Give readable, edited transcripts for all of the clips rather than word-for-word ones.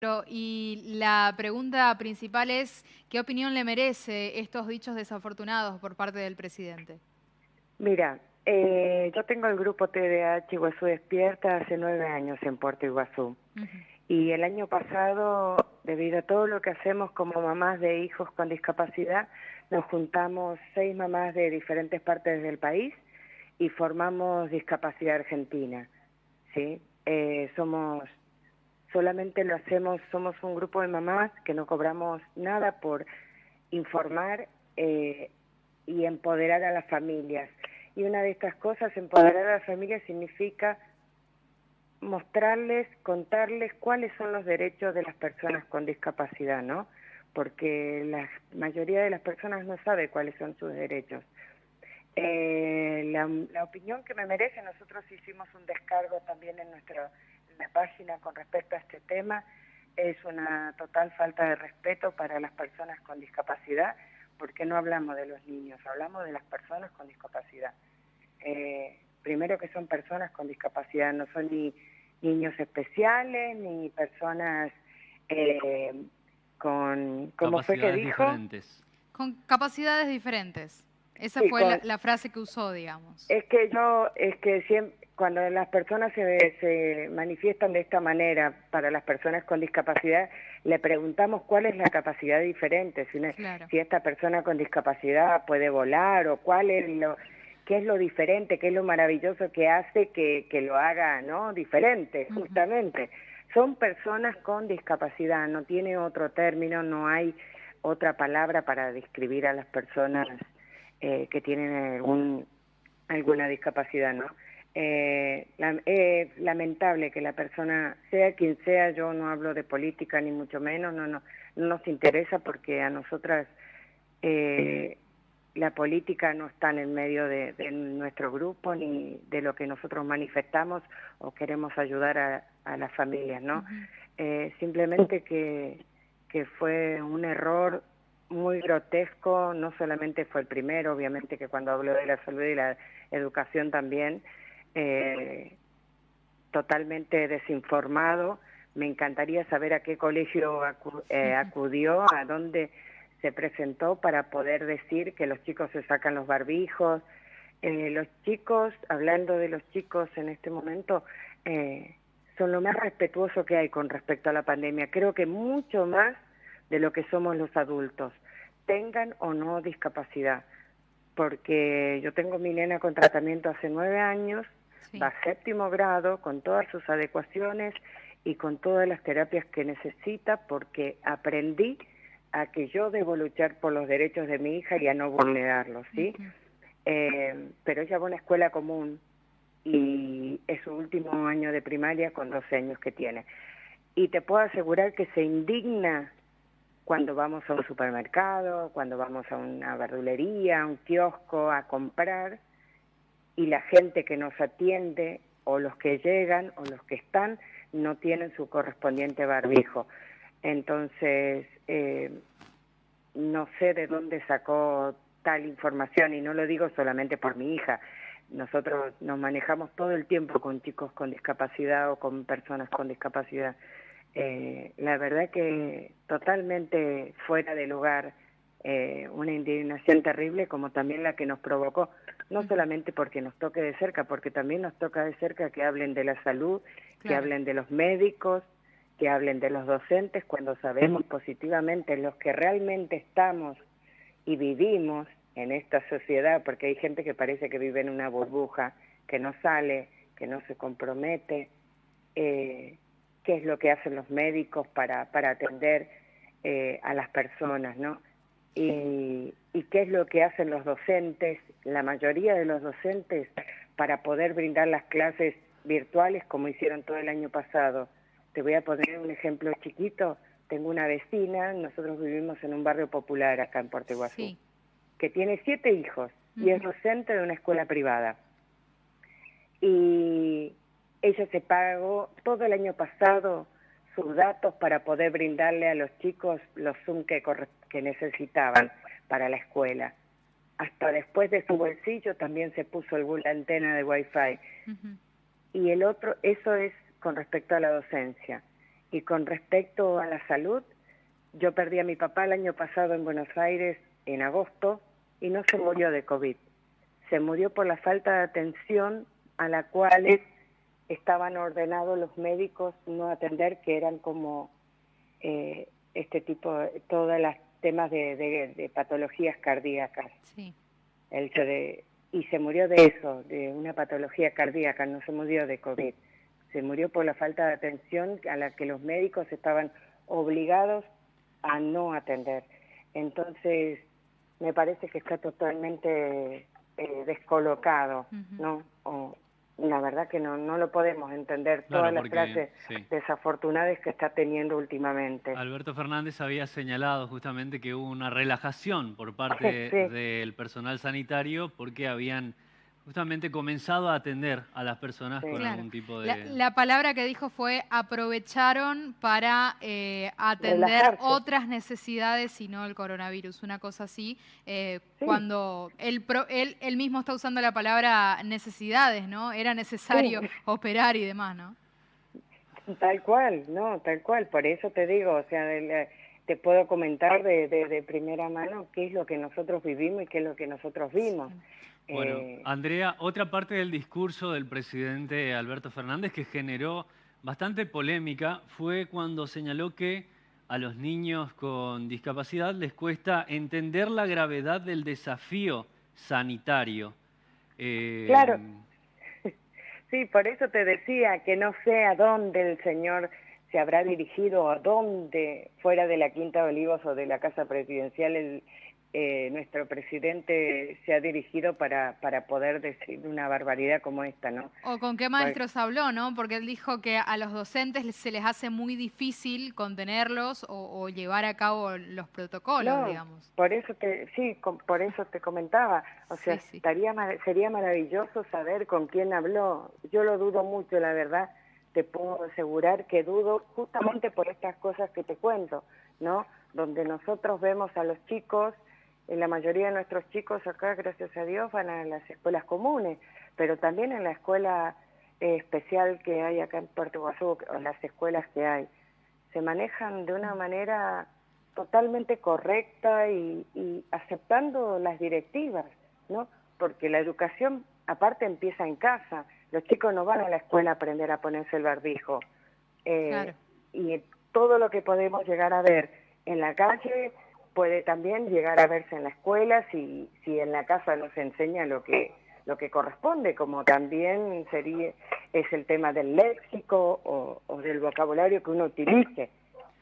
Y la pregunta principal es, ¿qué opinión le merece estos dichos desafortunados por parte del presidente? Mira, yo tengo el grupo TDAH Iguazú Despierta hace 9 años en Puerto Iguazú. Ujú. Y el año pasado, debido a todo lo que hacemos como mamás de hijos con discapacidad, nos juntamos 6 mamás de diferentes partes del país y formamos Discapacidad Argentina, ¿sí? Solamente lo hacemos, somos un grupo de mamás que no cobramos nada por informar y empoderar a las familias. Y una de estas cosas, empoderar a las familias, significa mostrarles, contarles cuáles son los derechos de las personas con discapacidad, ¿no? Porque la mayoría de las personas no sabe cuáles son sus derechos. La opinión que me merece, nosotros hicimos un descargo también en la página con respecto a este tema, es una total falta de respeto para las personas con discapacidad, porque no hablamos de los niños, hablamos de las personas con discapacidad. Primero que son personas con discapacidad, no son ni niños especiales, ni personas ¿cómo fue que Capacidades dijo? diferentes. Con capacidades diferentes. Esa Sí, fue la frase que usó, digamos. es que siempre, cuando las personas se manifiestan de esta manera para las personas con discapacidad, le preguntamos cuál es la capacidad diferente, Claro. si esta persona con discapacidad puede volar o qué es lo diferente, qué es lo maravilloso que hace que lo haga, ¿no? Diferente, Ujú. justamente. Son personas con discapacidad, no tiene otro término, no hay otra palabra para describir a las personas que tienen alguna discapacidad, ¿no? Es lamentable que la persona, sea quien sea, yo no hablo de política ni mucho menos, no nos interesa porque a nosotras la política no está en el medio de nuestro grupo ni de lo que nosotros manifestamos o queremos ayudar a las familias, ¿no? Ujú. Simplemente que fue un error muy grotesco, no solamente fue el primero, obviamente que cuando hablo de la salud y la educación también, eh, totalmente desinformado. Me encantaría saber a qué colegio acudió, a dónde se presentó para poder decir que los chicos se sacan los barbijos. Los chicos, hablando de los chicos en este momento, son lo más respetuoso que hay con respecto a la pandemia. Creo que mucho más de lo que somos los adultos, tengan o no discapacidad. Porque yo tengo mi nena con tratamiento hace 9 años, va Sí. a 7.º grado, con todas sus adecuaciones y con todas las terapias que necesita, porque aprendí a que yo debo luchar por los derechos de mi hija y a no vulnerarlos, ¿sí? Ujú. Pero ella va a una escuela común y es su último año de primaria con 12 años que tiene. Y te puedo asegurar que se indigna cuando vamos a un supermercado, cuando vamos a una verdulería, a un kiosco a comprar, y la gente que nos atiende, o los que llegan, o los que están, no tienen su correspondiente barbijo. Entonces, no sé de dónde sacó tal información, y no lo digo solamente por mi hija. Nosotros nos manejamos todo el tiempo con chicos con discapacidad o con personas con discapacidad. La verdad que totalmente fuera de lugar, una indignación terrible como también la que nos provocó, no Ujú. solamente porque nos toque de cerca, porque también nos toca de cerca que hablen de la salud, que Claro. hablen de los médicos, que hablen de los docentes, cuando sabemos positivamente los que realmente estamos y vivimos en esta sociedad, porque hay gente que parece que vive en una burbuja, que no sale, que no se compromete, qué es lo que hacen los médicos para atender a las personas, ¿no? Y qué es lo que hacen los docentes, la mayoría de los docentes, para poder brindar las clases virtuales como hicieron todo el año pasado. Te voy a poner un ejemplo chiquito. Tengo una vecina, nosotros vivimos en un barrio popular acá en Puerto Iguazú, Sí. que tiene 7 hijos y es Ujú. docente de una escuela privada. Y ella se pagó todo el año pasado sus datos para poder brindarle a los chicos los Zoom que necesitaban para la escuela. Hasta después de su bolsillo también se puso la antena de Wi-Fi. Ujú. Y el otro, eso es con respecto a la docencia. Y con respecto a la salud, yo perdí a mi papá el año pasado en Buenos Aires en agosto y no se murió de COVID. Se murió por la falta de atención a la cual estaban ordenados los médicos no atender, que eran como este tipo, todas las temas de patologías cardíacas. Sí. Y se murió de eso, de una patología cardíaca, no se murió de COVID. Se murió por la falta de atención a la que los médicos estaban obligados a no atender. Entonces, me parece que está totalmente descolocado, ¿no? La verdad que no lo podemos entender, claro, todas las frases desafortunadas que está teniendo últimamente. Alberto Fernández había señalado justamente que hubo una relajación por parte del personal sanitario porque habían justamente comenzado a atender a las personas con algún tipo de... La palabra que dijo fue aprovecharon para atender relajarse. Otras necesidades y no el coronavirus, una cosa así. Cuando él mismo está usando la palabra necesidades, ¿no? Era necesario operar y demás, ¿no? Tal cual, no, tal cual. Por eso te digo, o sea, te puedo comentar de primera mano qué es lo que nosotros vivimos y qué es lo que nosotros vimos. Bueno, Andrea, otra parte del discurso del presidente Alberto Fernández que generó bastante polémica fue cuando señaló que a los niños con discapacidad les cuesta entender la gravedad del desafío sanitario. Claro. Sí, por eso te decía que no sé a dónde el señor se habrá dirigido, a dónde, fuera de la Quinta de Olivos o de la Casa Presidencial, nuestro presidente se ha dirigido para poder decir una barbaridad como esta, ¿no? O con qué maestros habló, ¿no? Porque él dijo que a los docentes se les hace muy difícil contenerlos o llevar a cabo los protocolos, digamos. Por eso por eso te comentaba. O sea, sería maravilloso saber con quién habló. Yo lo dudo mucho, la verdad. Te puedo asegurar que dudo justamente por estas cosas que te cuento, ¿no? Donde nosotros vemos a los chicos, la mayoría de nuestros chicos acá, gracias a Dios, van a las escuelas comunes, pero también en la escuela especial que hay acá en Puerto Iguazú, o las escuelas que hay, se manejan de una manera totalmente correcta y aceptando las directivas, ¿no? Porque la educación, aparte, empieza en casa. Los chicos no van a la escuela a aprender a ponerse el barbijo. Y todo lo que podemos llegar a ver en la calle puede también llegar a verse en la escuela si en la casa nos enseña lo que corresponde, como también es el tema del léxico o del vocabulario que uno utilice.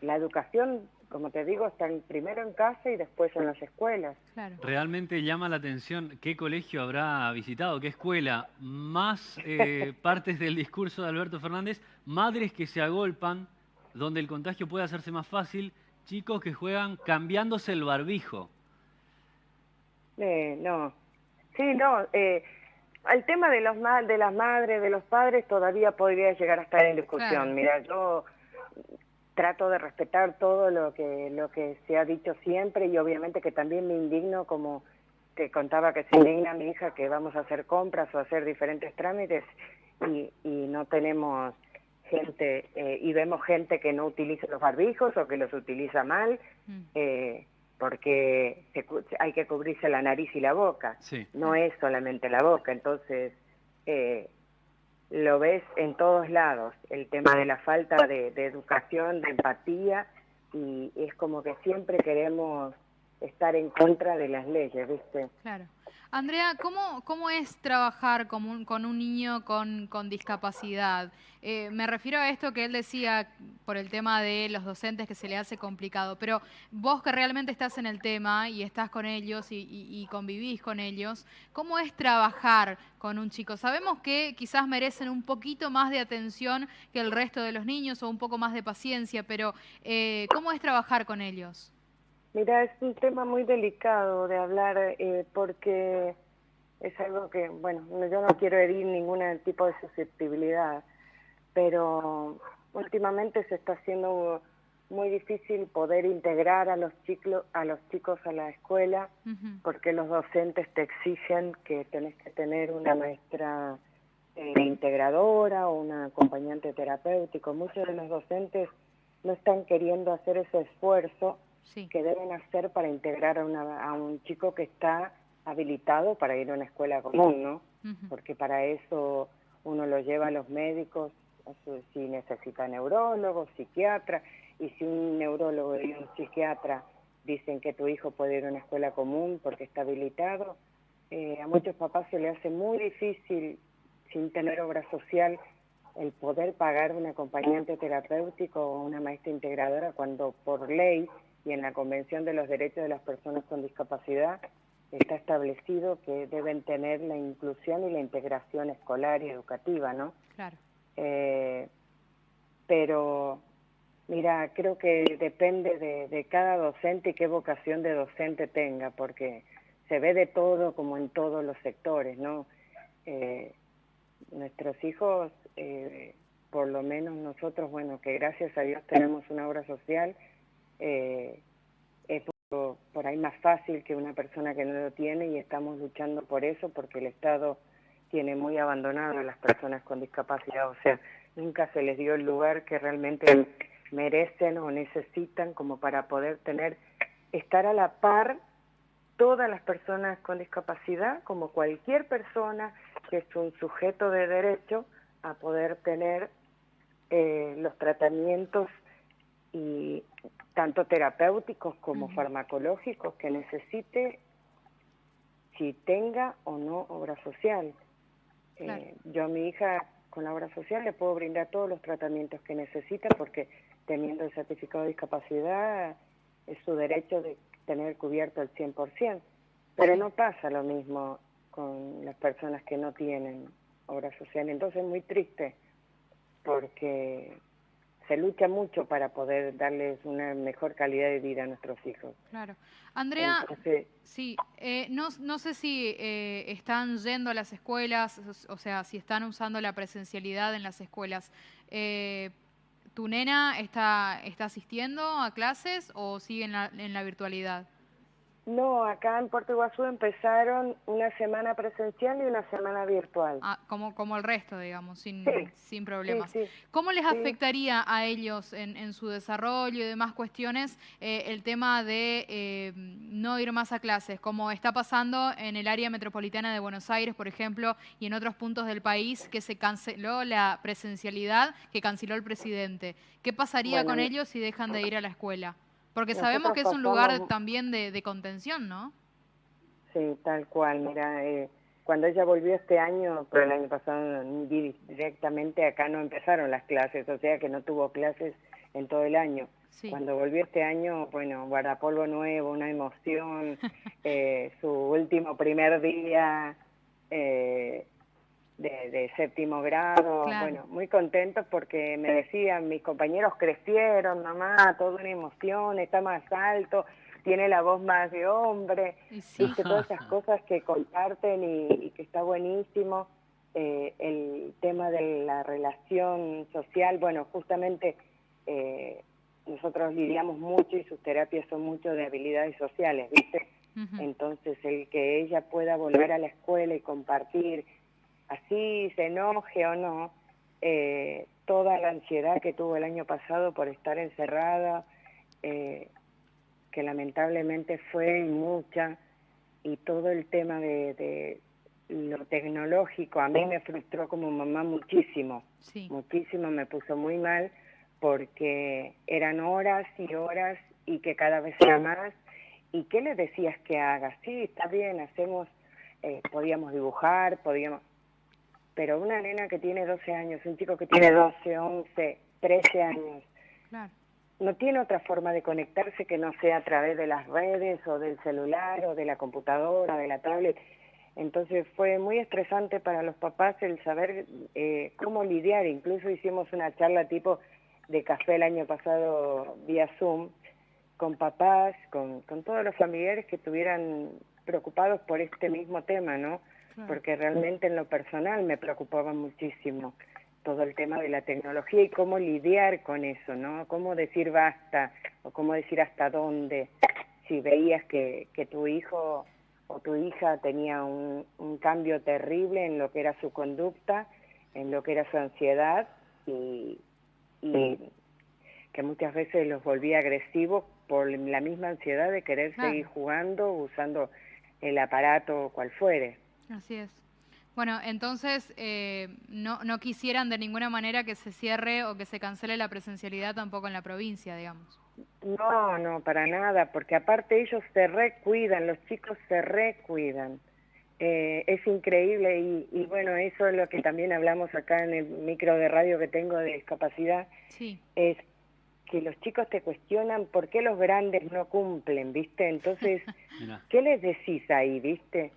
La educación, como te digo, está primero en casa y después en las escuelas. Claro. Realmente llama la atención qué colegio habrá visitado, qué escuela. Más partes del discurso de Alberto Fernández, madres que se agolpan, donde el contagio puede hacerse más fácil, chicos que juegan cambiándose el barbijo. No. Sí, no. El tema de las madres, de los padres, todavía podría llegar a estar en discusión. Claro. Mira, yo trato de respetar todo lo que se ha dicho siempre y obviamente que también me indigno, como te contaba que se indigna mi hija, que vamos a hacer compras o hacer diferentes trámites y no tenemos gente, y vemos gente que no utiliza los barbijos o que los utiliza mal, porque hay que cubrirse la nariz y la boca, no es solamente la boca, entonces lo ves en todos lados, el tema de la falta de educación, de empatía, y es como que siempre queremos estar en contra de las leyes, ¿viste? Claro. Andrea, ¿cómo es trabajar con un niño con discapacidad? Me refiero a esto que él decía por el tema de los docentes que se le hace complicado, pero vos que realmente estás en el tema y estás con ellos y convivís con ellos, ¿cómo es trabajar con un chico? Sabemos que quizás merecen un poquito más de atención que el resto de los niños o un poco más de paciencia, pero ¿cómo es trabajar con ellos? Mira, es un tema muy delicado de hablar porque es algo que, bueno, yo no quiero herir ningún tipo de susceptibilidad, pero últimamente se está haciendo muy difícil poder integrar a los chicos a la escuela, porque los docentes te exigen que tenés que tener una maestra integradora o una acompañante terapéutico. Muchos de los docentes no están queriendo hacer ese esfuerzo Sí. que deben hacer para integrar a un chico que está habilitado para ir a una escuela común, ¿no? Porque para eso uno lo lleva a los médicos, si necesita neurólogo, psiquiatra, y si un neurólogo y un psiquiatra dicen que tu hijo puede ir a una escuela común porque está habilitado, a muchos papás se le hace muy difícil, sin tener obra social, el poder pagar un acompañante terapéutico o una maestra integradora cuando por ley y en la Convención de los Derechos de las Personas con Discapacidad está establecido que deben tener la inclusión y la integración escolar y educativa, ¿no? Claro. Pero, mira, creo que depende de cada docente y qué vocación de docente tenga, porque se ve de todo como en todos los sectores, ¿no? Nuestros hijos, por lo menos nosotros, bueno, que gracias a Dios tenemos una obra social, es por ahí más fácil que una persona que no lo tiene y estamos luchando por eso porque el Estado tiene muy abandonado a las personas con discapacidad, o sea, nunca se les dio el lugar que realmente merecen o necesitan como para poder estar a la par todas las personas con discapacidad, como cualquier persona que es un sujeto de derecho a poder tener los tratamientos y tanto terapéuticos como farmacológicos que necesite, si tenga o no obra social. Claro. Yo a mi hija con la obra social le puedo brindar todos los tratamientos que necesita porque teniendo el certificado de discapacidad es su derecho de tener cubierto el 100%, pero no pasa lo mismo con las personas que no tienen obra social. Entonces es muy triste porque se lucha mucho para poder darles una mejor calidad de vida a nuestros hijos. Claro. Andrea, Entonces, sí, no sé si están yendo a las escuelas, o sea, si están usando la presencialidad en las escuelas. ¿Tu nena está asistiendo a clases o sigue en la virtualidad? no, acá en Puerto Iguazú empezaron una semana presencial y una semana virtual. Ah, como el resto, digamos, Sí, sin problemas. sí, ¿Cómo les sí. afectaría a ellos en su desarrollo y demás cuestiones el tema de no ir más a clases, como está pasando en el área metropolitana de Buenos Aires, por ejemplo, y en otros puntos del país, que se canceló la presencialidad que canceló el presidente? ¿Qué pasaría con Bueno, ellos si dejan de ir a la escuela? Porque sabemos nosotros que es un lugar pasamos, también de contención, ¿no? sí, tal cual, mira, cuando ella volvió este año, pero el año pasado directamente acá no empezaron las clases, o sea que no tuvo clases en todo el año. Sí. Cuando volvió este año, bueno, guardapolvo nuevo, una emoción, su último primer día de séptimo grado, Claro. bueno, muy contentos porque me decían, mis compañeros crecieron, mamá, toda una emoción, está más alto, tiene la voz más de hombre, Y sí. viste, todas esas cosas que comparten y que está buenísimo. El tema de la relación social, bueno, justamente nosotros lidiamos mucho y sus terapias son mucho de habilidades sociales, ¿viste? Entonces el que ella pueda volver a la escuela y compartir, así se enoje o no, toda la ansiedad que tuvo el año pasado por estar encerrada, que lamentablemente fue mucha, y todo el tema de lo tecnológico a mí me frustró como mamá muchísimo, Sí. muchísimo, me puso muy mal porque eran horas y horas y que cada vez era más. ¿Y qué le decías que haga? Sí, está bien, hacemos, podíamos dibujar, pero una nena que tiene 12 años, un chico que tiene 12, 11, 13 años, Claro. no tiene otra forma de conectarse que no sea a través de las redes o del celular o de la computadora, de la tablet. Entonces fue muy estresante para los papás el saber cómo lidiar. Incluso hicimos una charla tipo de café el año pasado vía Zoom con papás, con todos los familiares que estuvieran preocupados por este mismo tema, ¿no? Claro. Porque realmente en lo personal me preocupaba muchísimo todo el tema de la tecnología y cómo lidiar con eso, ¿no? Cómo decir basta o cómo decir hasta dónde, si veías que tu hijo o tu hija tenía un cambio terrible en lo que era su conducta, en lo que era su ansiedad y que muchas veces los volvía agresivos por la misma ansiedad de querer Claro. seguir jugando, usando el aparato cual fuere. Así es. Bueno, entonces no quisieran de ninguna manera que se cierre o que se cancele la presencialidad tampoco en la provincia, digamos. No, no, para nada, porque aparte ellos se recuidan, los chicos se recuidan. Es increíble y bueno, eso es lo que también hablamos acá en el micro de radio que tengo de discapacidad, Sí. es que los chicos te cuestionan por qué los grandes no cumplen, ¿viste? Entonces, ¿qué les decís ahí, viste?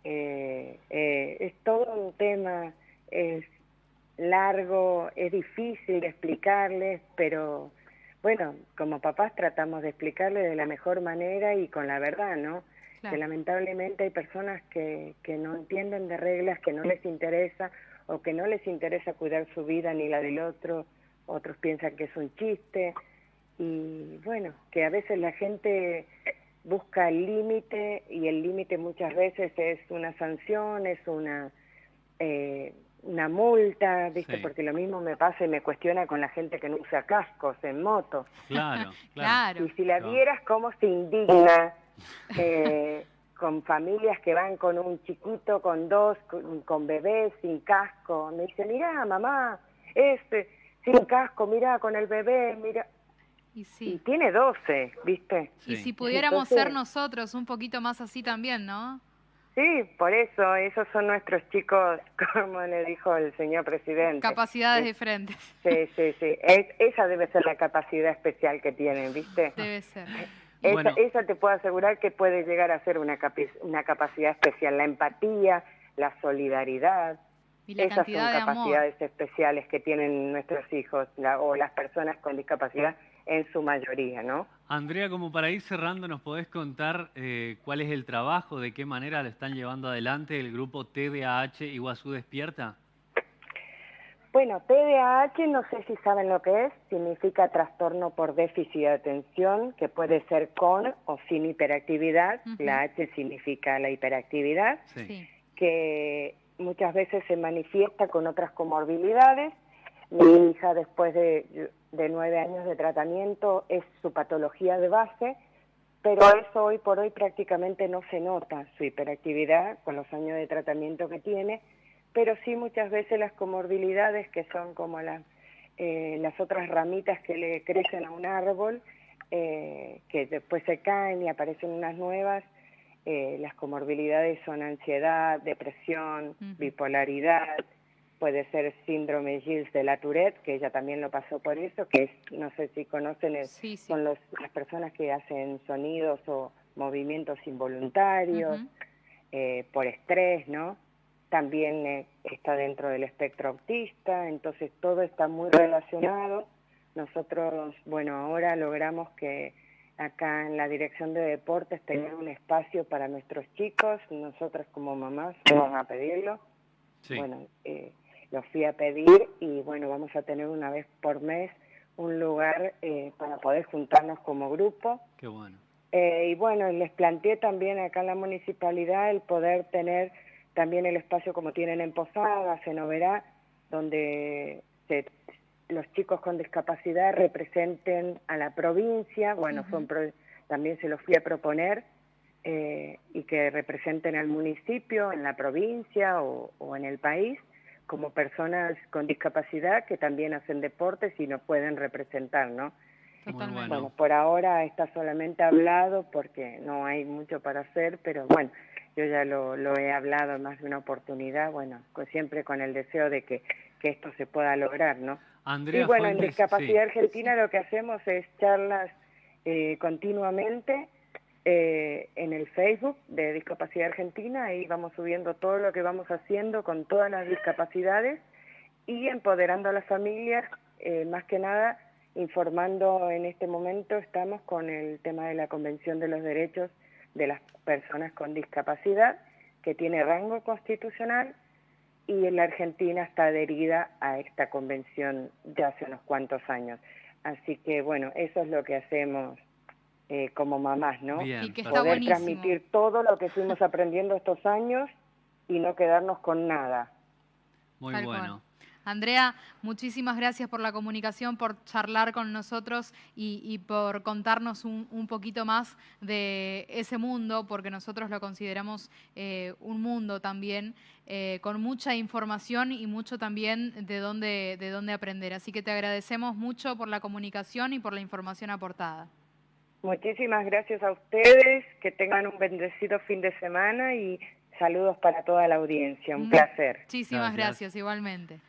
Es todo un tema, es largo, es difícil de explicarles, pero bueno, como papás tratamos de explicarles de la mejor manera y con la verdad, ¿no? Claro. Que lamentablemente hay personas que no entienden de reglas, que no les interesa o que no les interesa cuidar su vida ni la del otro, otros piensan que es un chiste y bueno, que a veces la gente busca el límite y el límite muchas veces es una sanción, es una multa, ¿viste? Sí. Porque lo mismo me pasa y me cuestiona con la gente que no usa cascos en moto. Claro, Claro. Y si la vieras cómo se indigna con familias que van con un chiquito, con dos, con bebés sin casco. Me dice, mirá, mamá, sin casco, mirá, con el bebé, mira. Y sí. Y tiene 12, ¿viste? Y Sí. si pudiéramos Entonces, ser nosotros un poquito más así también, ¿no? sí, por eso, esos son nuestros chicos, como le dijo el señor presidente. Capacidades diferentes. Sí, sí, sí. Esa debe ser la capacidad especial que tienen, ¿viste? Debe ser. Bueno. Esa te puedo asegurar que puede llegar a ser una capacidad especial. La empatía, la solidaridad. Y la Esas cantidad son de amor. capacidades especiales que tienen nuestros hijos o las personas con discapacidad en su mayoría, ¿no? Andrea, como para ir cerrando, ¿nos podés contar cuál es el trabajo, de qué manera lo están llevando adelante el grupo TDAH Iguazú Despierta? Bueno, TDAH, no sé si saben lo que es, significa trastorno por déficit de atención, que puede ser con o sin hiperactividad. La H significa la hiperactividad, Sí. que muchas veces se manifiesta con otras comorbilidades. Mi hija, después de 9 años de tratamiento, es su patología de base, pero eso hoy por hoy prácticamente no se nota, su hiperactividad con los años de tratamiento que tiene, pero sí muchas veces las comorbilidades que son como las otras ramitas que le crecen a un árbol, que después se caen y aparecen unas nuevas. Las comorbilidades son ansiedad, depresión, bipolaridad, puede ser síndrome Gilles de la Tourette, que ella también lo pasó por eso, que es, no sé si conocen, Sí, sí. son las personas que hacen sonidos o movimientos involuntarios, por estrés, ¿no? También está dentro del espectro autista, entonces todo está muy relacionado. Nosotros, bueno, ahora logramos que acá en la Dirección de Deportes tener un espacio para nuestros chicos, nosotros como mamás vamos a pedirlo. Sí. Bueno, lo fui a pedir y bueno, vamos a tener una vez por mes un lugar para poder juntarnos como grupo. Qué bueno. Y bueno, les planteé también acá en la municipalidad el poder tener también el espacio como tienen en Posadas, en Oberá, donde los chicos con discapacidad representen a la provincia. Bueno, también se los fui a proponer, y que representen al municipio, en la provincia o en el país, como personas con discapacidad que también hacen deportes y nos pueden representar, ¿no? Totalmente. Bueno, por ahora está solamente hablado porque no hay mucho para hacer, pero bueno, yo ya lo he hablado en más de una oportunidad, bueno, siempre con el deseo de que esto se pueda lograr, ¿no? Andrea y bueno, Fuentes, en Discapacidad sí. Argentina lo que hacemos es charlas continuamente en el Facebook de Discapacidad Argentina, ahí vamos subiendo todo lo que vamos haciendo con todas las discapacidades y empoderando a las familias, más que nada informando. En este momento estamos con el tema de la Convención de los Derechos de las Personas con Discapacidad, que tiene rango constitucional, y en la Argentina está adherida a esta convención ya hace unos cuantos años. Así que bueno, eso es lo que hacemos como mamás, ¿no? Bien, y que está poder buenísimo. transmitir todo lo que fuimos aprendiendo estos años y no quedarnos con nada. Muy Tal bueno. cual. Andrea, muchísimas gracias por la comunicación, por charlar con nosotros y por contarnos un poquito más de ese mundo, porque nosotros lo consideramos un mundo también, con mucha información y mucho también de dónde aprender. Así que te agradecemos mucho por la comunicación y por la información aportada. Muchísimas gracias a ustedes, que tengan un bendecido fin de semana y saludos para toda la audiencia. Un placer. Muchísimas gracias igualmente.